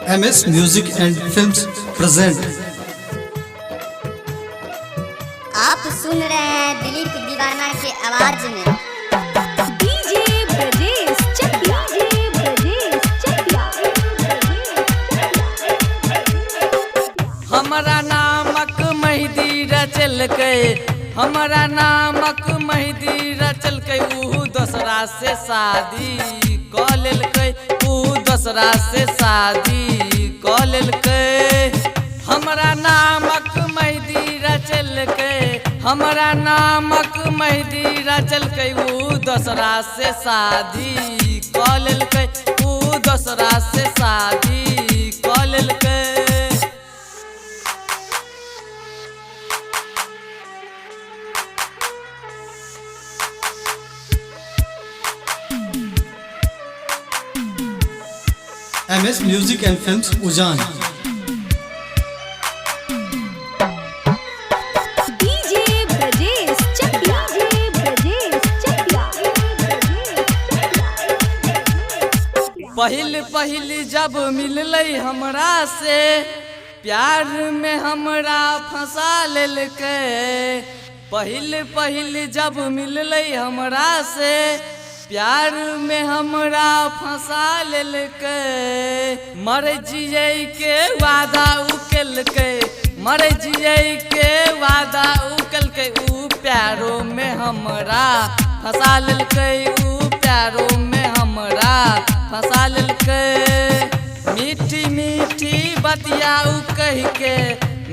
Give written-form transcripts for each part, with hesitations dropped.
MS Music and Films present। आप सुन रहे हैं दिलीप दीवाना के आवाज में। डीजे ब्रजेश चकिया, हमारा नामक मेहदी रचल के, हमारा नामक मेहदी रचल के, ऊ दूसरा से शादी कऽ लेलकै, ऊ दूसरा से शादी कऽ लेलकै। हमारा नामक मेहदी रचल के, हमारा नामक मेहदी रचल के, ऊ दूसरा से शादी कऽ लेलकै, ऊ दूसरा से शादी कऽ लेलकै। MS Music and Films उजान। डीजे ब्रजेश चकिया, पहिल पहिल जब मिललै हमरा से, प्यार में हमरा फंसा लेलकै। पहिल पहिल जब मिललै हमरा से, प्यार में हमरा फंसा लेलकै। मर जियै के वादा उ केलकै, मर जियै के वादा उ केलकै, उ प्यारो में हमरा फंसा लेलकै, उ प्यारो में हमरा फंसा लेलकै। मीठी मीठी बतियाऊ कह के,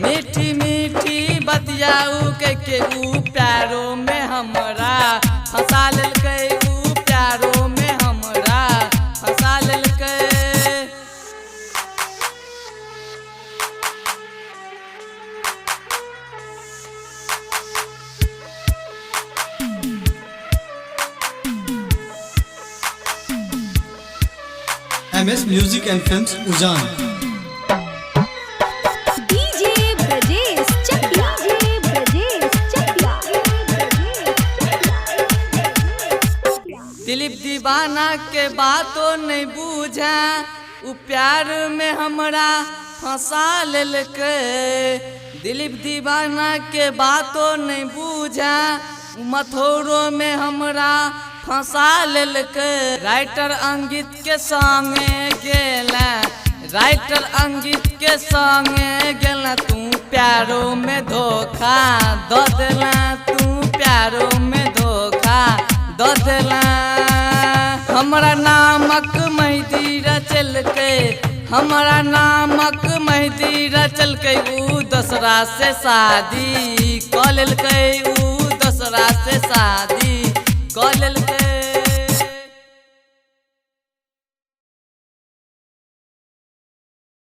मीठी मीठी बतियाऊ कह के, ऊ प्यारो में हमरा फंसा लेलकै, ऊ प्यारो में हमरा फंसा लेलकै। MS Music and Films उजान। डीजे ब्रजेश चकिया, दिलीप दीवाना के बातों नहीं बूझा, उ प्यार में हमरा फंसा लेलकै। दिलीप दीवाना के बातों नहीं बूझा, उ मथौरो में हमरा फंसा लेलकै। राइटर अंकित के संगे गेला, राइटर अंकित के संगे गेला, तू प्यारो में धोखा दऽ देला, तू प्यारो में धोखा दऽ देला। हमरा नामक मेहदी रचल के, हमरा नामक मेहदी रचल के, ऊ दूसरा से शादी कऽ लेलकै, ऊ दूसरा से शादी